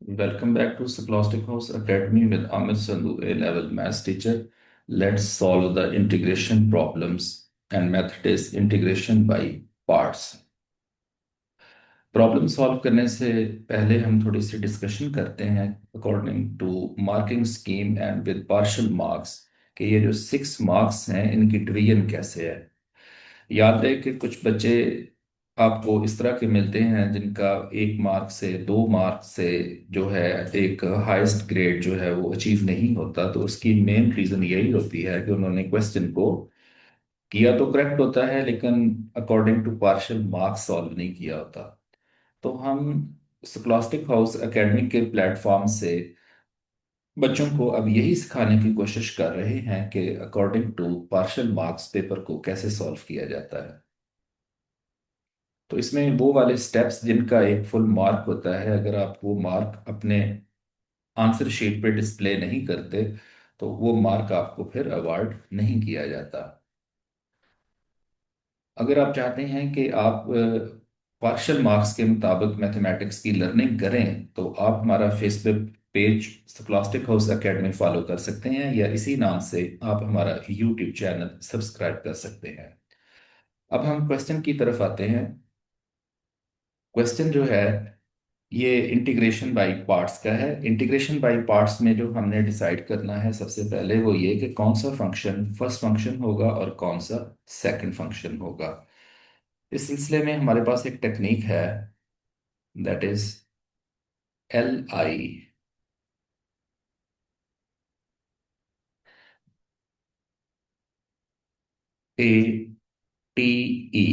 Welcome back to Scholastic House Academy with Amit Sandhu, A-level maths teacher. Let's solve the integration problems and method is integration by parts. Problem solve करने से पहले हम थोड़ी सी discussion करते हैं according to marking scheme and with partial marks कि ये जो 6 मार्क्स हैं इनकी डिवीजन कैसे है। याद रहे कि कुछ बच्चे आपको इस तरह के मिलते हैं जिनका 1 मार्क से 2 मार्क से जो है एक हाईएस्ट ग्रेड जो है वो अचीव नहीं होता, तो उसकी मेन रीज़न यही होती है कि उन्होंने क्वेश्चन को किया तो करेक्ट होता है लेकिन according to partial marks solve नहीं किया होता। तो हम स्कॉलास्टिक हाउस एकेडमी के प्लेटफॉर्म से बच्चों को अब यही सिखाने की कोशिश कर रहे हैं कि according to partial marks paper को कैसे सॉल्व किया जाता है। तो इसमें वो वाले स्टेप्स जिनका एक फुल मार्क होता है, अगर आप वो मार्क अपने आंसर शीट पे डिस्प्ले नहीं करते तो वो मार्क आपको फिर अवार्ड नहीं किया जाता। अगर आप चाहते हैं कि आप पार्शियल मार्क्स के मुताबिक मैथमेटिक्स की लर्निंग करें तो आप हमारा Facebook page scholastic house academy follow कर सकते हैं या इसी नाम से आप हमारा यूट्यूब चैनल सब्सक्राइब कर सकते हैं। अब हम क्वेश्चन की तरफ आते हैं। क्वेश्चन जो है ये इंटीग्रेशन बाय पार्ट्स का है। इंटीग्रेशन बाय पार्ट्स में जो हमने डिसाइड करना है सबसे पहले वो ये कि कौन सा फंक्शन फर्स्ट फंक्शन होगा और कौन सा सेकंड फंक्शन होगा। इस सिलसिले में हमारे पास एक टेक्निक है, that is LI ATE।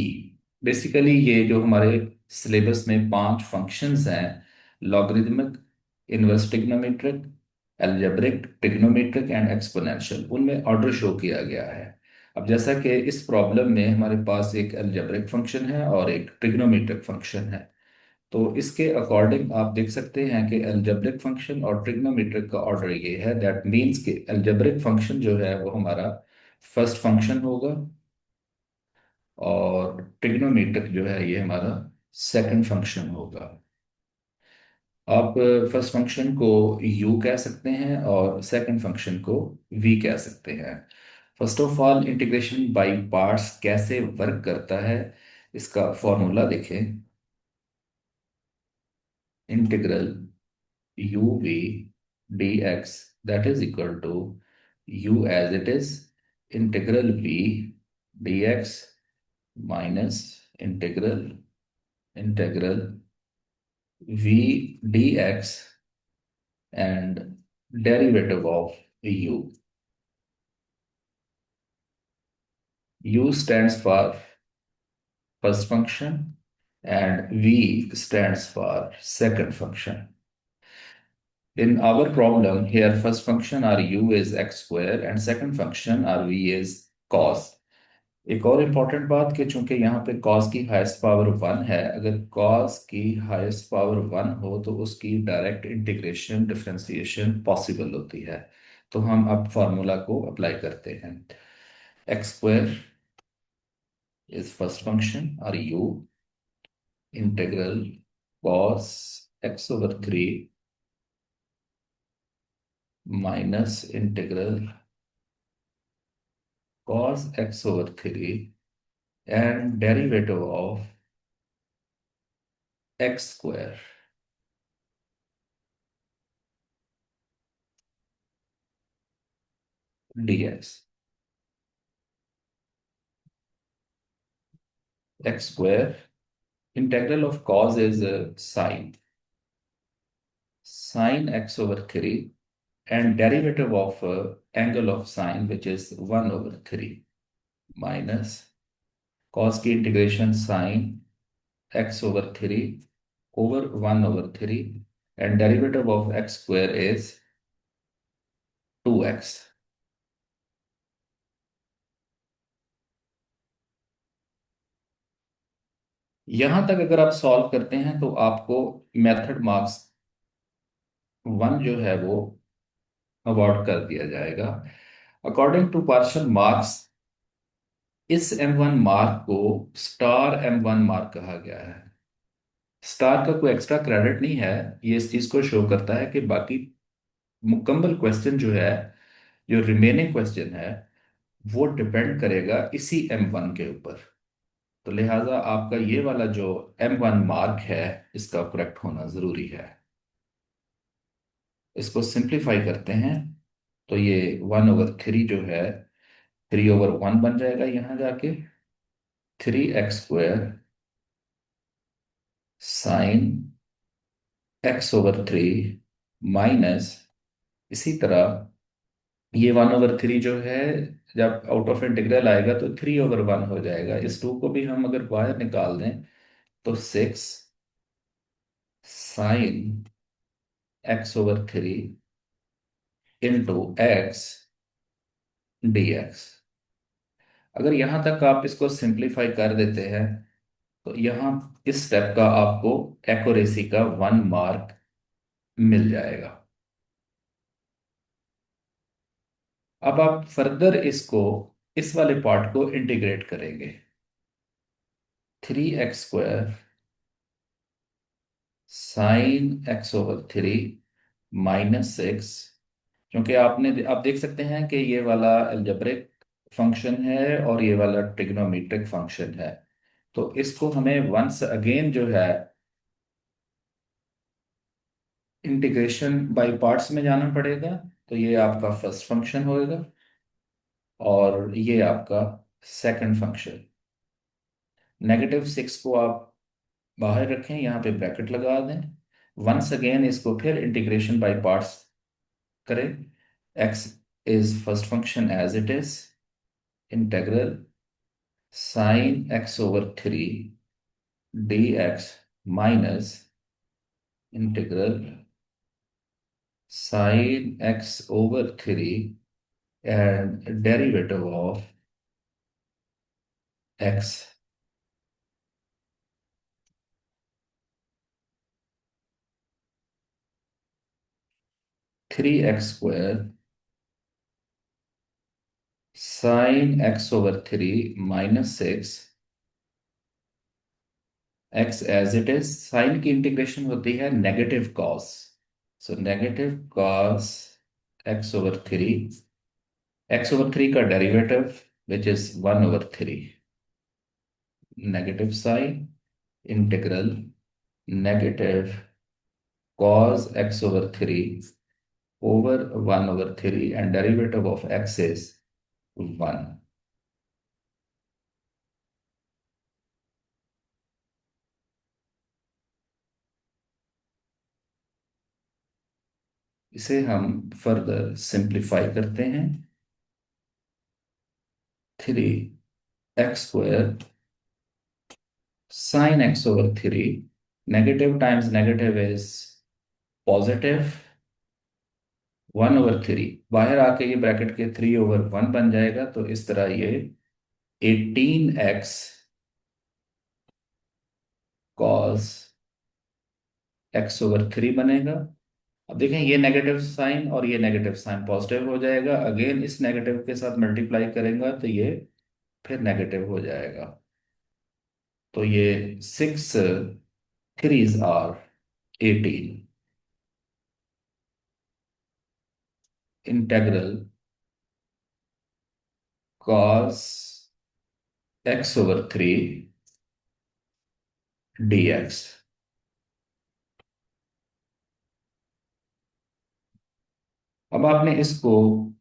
Basically ये जो हमारे सिलेबस में 5 फंक्शंस हैं, logarithmic, inverse trigonometric, algebraic, trigonometric and exponential, उनमें ऑर्डर शो किया गया है। अब जैसा कि इस प्रॉब्लम में हमारे पास एक अलजेब्रिक फंक्शन है और एक ट्रिग्नोमेट्रिक फंक्शन है, तो इसके अकॉर्डिंग आप देख सकते हैं कि अलजेब्रिक फंक्शन और ट्रिग्नोमेट्रिक का ऑर्डर ये है। दैट मीन्स कि अलजेब्रिक फंक्शन जो है वो हमारा फर्स्ट फंक्शन होगा और ट्रिग्नोमेट्रिक जो है ये हमारा सेकंड फंक्शन होगा। आप फर्स्ट फंक्शन को u कह सकते हैं और सेकंड फंक्शन को v कह सकते हैं। First of all integration by parts कैसे वर्क करता है इसका फॉर्मूला देखें। Integral uv dx that is equal to u as it is integral v dx minus integral integral v dx and derivative of u. U stands for first function and v stands for second function. In our problem here, first function our u is x square and second function our v is cos. एक और important बात कि चूंकि यहाँ पे cos की highest power 1 है, अगर cos की हाईएस्ट पावर 1 हो तो उसकी डायरेक्ट इंटीग्रेशन डिफरेंशिएशन पॉसिबल होती है। तो हम अब फार्मूला को अप्लाई करते हैं। X square is first function और u integral cos x/3 minus integral cos x/3 and derivative of x square dx। x square integral of cos is sine x/3 and derivative of angle of sine which is 1/3 minus cos की integration sine x/3 over 1/3 and derivative of x square is 2x। यहां तक अगर आप solve करते हैं तो आपको method marks 1 जो है वो अवार्ड कर दिया जाएगा। अकॉर्डिंग टू पार्शियल मार्क्स इस M1 मार्क को स्टार M1 मार्क कहा गया है। स्टार का कोई एक्स्ट्रा क्रेडिट नहीं है। ये इस चीज को शो करता है कि बाकी मुकम्मल क्वेश्चन जो है, जो रिमेनिंग क्वेश्चन है, वो डिपेंड करेगा इसी M1 के ऊपर। तो लिहाजा आपका ये वाला जो M1 मार्क है, इसका करेक्ट होना जरूरी है। इसको सिंप्लीफाई करते हैं तो ये 1/3 जो है, 3/1 बन जाएगा यहाँ जाके। 3x² साइन x/3 माइनस, इसी तरह ये 1/3 जो है, जब आउट ऑफ इंटीग्रल आएगा तो 3/1 हो जाएगा। इस टू को भी हम अगर बाहर निकाल दें तो 6 sin x/3 x dx। अगर यहां तक आप इसको सिंप्लीफाई कर देते हैं तो यहां इस स्टेप का आपको एक्यूरेसी का 1 मार्क मिल जाएगा। अब आप फर्दर इसको, इस वाले पार्ट को इंटीग्रेट करेंगे। 3x² sin x/3 -6, क्योंकि आप देख सकते हैं कि ये वाला अलजेब्रिक फंक्शन है और ये वाला ट्रिग्नोमेट्रिक फंक्शन है। तो इसको हमें वंस अगेन जो है इंटीग्रेशन बाय पार्ट्स में जाना पड़ेगा। तो ये आपका फर्स्ट फंक्शन होएगा और ये आपका सेकंड फंक्शन। -6 को आप बाहर रखें, यहाँ पे ब्रैकेट लगा दें। वंस अगेन इसको फिर इंटीग्रेशन बाय पार्ट्स करें। x is first function as it is, integral sin x/3 dx minus integral sin x/3 and derivative of x। 3x² sin x/3 -6 x as it is. Sine की integration होती है negative cos, so negative cos x/3, x/3 का derivative which is 1/3, negative sine integral negative cos x/3 over 1/3 and derivative of x is 1। इसे हम further simplify करते हैं। 3x² sin x/3, negative times negative is positive, 1/3 बाहर आके ये bracket के 3/1 बन जाएगा। तो इस तरह ये 18x cos x/3 बनेगा। अब देखें, ये नेगेटिव साइन और ये नेगेटिव साइन पॉजिटिव हो जाएगा। अगेन इस नेगेटिव के साथ मल्टीप्लाई करेंगे तो ये फिर नेगेटिव हो जाएगा। तो ये 6 3s are 18, integral cos x/3 dx। अब आपने इसको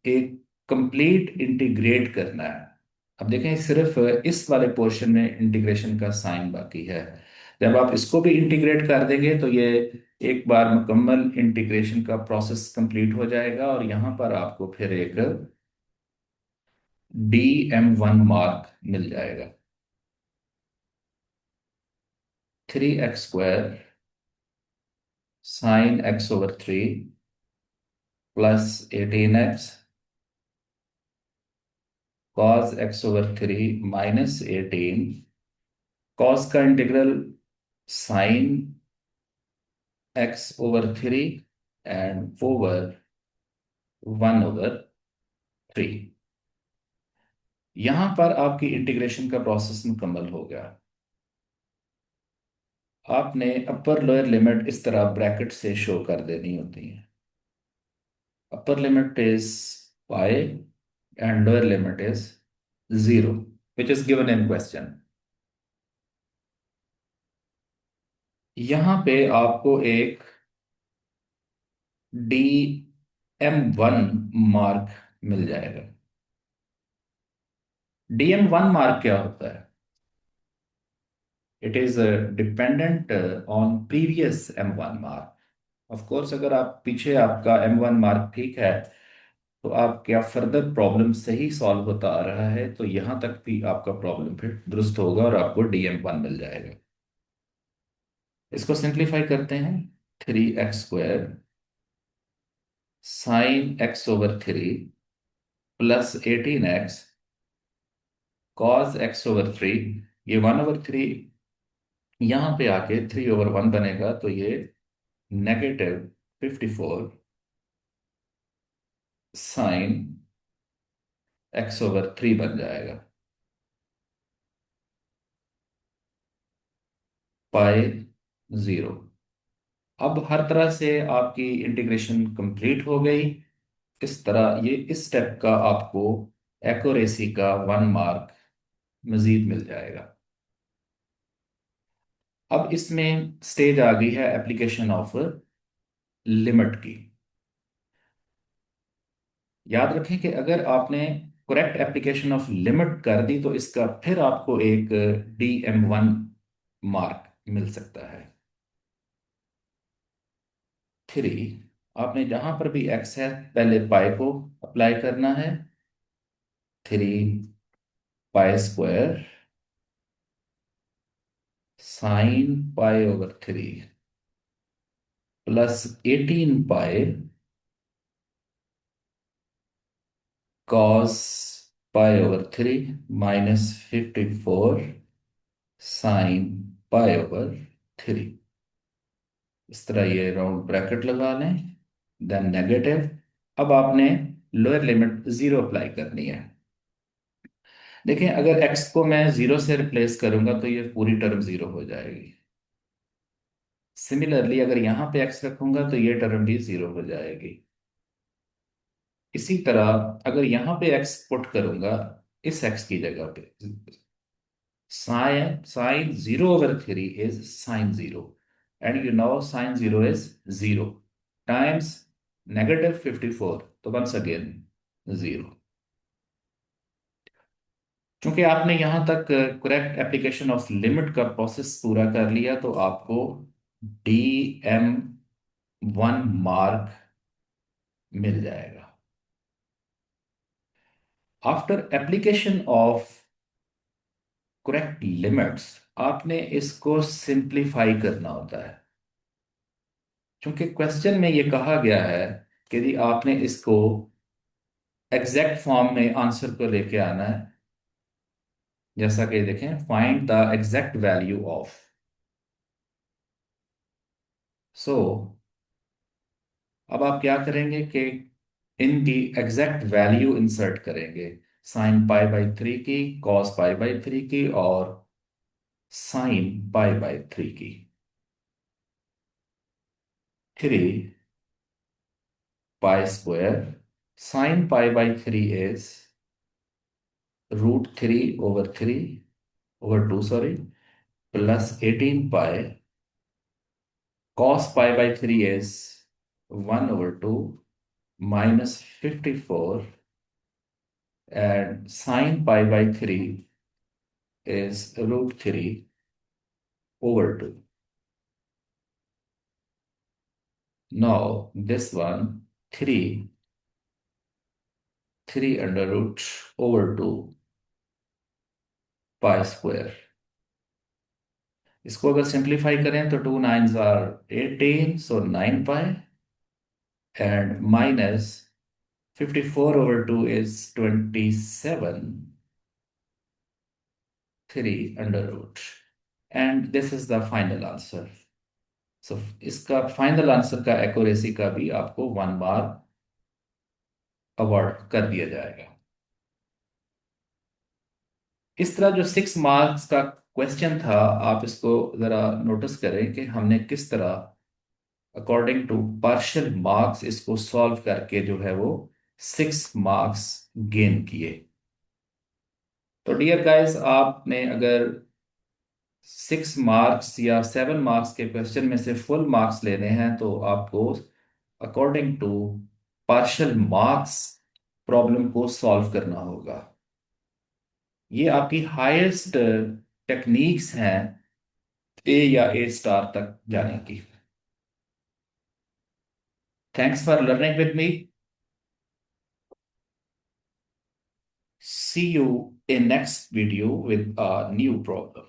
एक कंप्लीट इंटीग्रेट करना है। अब देखें, सिर्फ इस वाले पोर्शन में इंटीग्रेशन का साइन बाकी है। जब आप इसको भी इंटीग्रेट कर देंगे तो ये एक बार मुकम्मल इंटीग्रेशन का प्रोसेस कंप्लीट हो जाएगा और यहां पर आपको फिर एक DM1 मार्क मिल जाएगा। 3x² sin x/3 +18x cos x/3 -18, cos का integral sin x/3 and over 1/3। यहां पर आपकी इंटीग्रेशन का प्रोसेस मुकम्मल हो गया। आपने अपर लोअर लिमिट इस तरह ब्रैकेट से शो कर देनी होती है। Upper limit is pi and lower limit is 0, which is given in question. यहां पे आपको एक DM1 मार्क मिल जाएगा। DM1 मार्क क्या होता है? It is dependent on previous M1 mark. Of course अगर आप पीछे आपका M1 मार्क ठीक है तो आप क्या फर्दर प्रॉब्लम सही सॉल्व होता आ रहा है तो यहां तक भी आपका प्रॉब्लम फिर दुरुस्त होगा और आपको DM1 मिल जाएगा। इसको सिंप्लीफाई करते हैं। 3x² sin x/3 +18x cos x/3। ये 1/3 यहां पे आके 3/1 बनेगा तो ये -54 sin x/3 बन जाएगा। पाई 0। अब हर तरह से आपकी इंटीग्रेशन कंप्लीट हो गई। इस तरह ये इस स्टेप का आपको एक्यूरेसी का 1 मार्क मजीद मिल जाएगा। अब इसमें स्टेज आ गई है एप्लीकेशन ऑफ लिमिट की। याद रखें कि अगर आपने करेक्ट एप्लीकेशन ऑफ लिमिट कर दी तो इसका फिर आपको एक DM1 मार्क मिल सकता है। 3, आपने जहां पर भी एक्स है पहले पाई को अप्लाई करना है। 3 पाई² sin π/3 +18 पाई cos π/3 -54 sin π/3। इस तरह ये राउंड ब्रैकेट लगा लें, देन नेगेटिव। अब आपने लोअर लिमिट 0 अप्लाई करनी है। देखिए अगर x को मैं 0 से रिप्लेस करूंगा तो ये पूरी टर्म 0 हो जाएगी। सिमिलरली अगर यहां पे x रखूंगा तो ये टर्म भी 0 हो जाएगी। इसी तरह अगर यहां पे x पुट करूंगा इस x की जगह पे, sin 0/3 is sin 0, and you know sin 0 is 0 times -54, तो once again 0। क्योंकि आपने यहां तक करेक्ट एप्लीकेशन ऑफ लिमिट का प्रोसेस पूरा कर लिया तो आपको DM1 मार्क मिल जाएगा। After application of correct limits आपने इसको सिंप्लीफाई करना होता है। क्योंकि क्वेश्चन में ये कहा गया है कि यदि आपने इसको एग्जैक्ट फॉर्म में आंसर को लेके आना है, जैसा कि देखें find the exact value of. So अब आप क्या करेंगे कि इनकी एग्जैक्ट वैल्यू इंसर्ट करेंगे। sin π/3 की, cos π/3 की और sin π/3 की। 3 π² sin π/3 is √3/2, sorry, +18 pi cos π/3 is 1/2 -54, and sin π/3 is √3/2। Now this one 3 under root/2 pi²। इसको अगर सिंप्लीफाई करें तो 2 9s are 18, so 9 pi, and -54/2 is 27, 3 under root, and this is the final answer। सो इसका final answer का accuracy का भी आपको 1 mark award कर दिया जाएगा। इस तरह जो 6 मार्क्स का क्वेश्चन था, आप इसको जरा नोटिस करें कि हमने किस तरह अकॉर्डिंग टू पार्शियल मार्क्स इसको सॉल्व करके जो है वो 6 मार्क्स गेन किए। तो डियर गाइस, आपने अगर 6 मार्क्स या 7 मार्क्स के क्वेश्चन में से फुल मार्क्स लेने हैं तो आपको according to partial marks problem को सॉल्व करना होगा। ये आपकी हाईएस्ट टेक्निक्स हैं ए या ए स्टार तक जाने की। Thanks for learning with me. See you in next video with a new problem.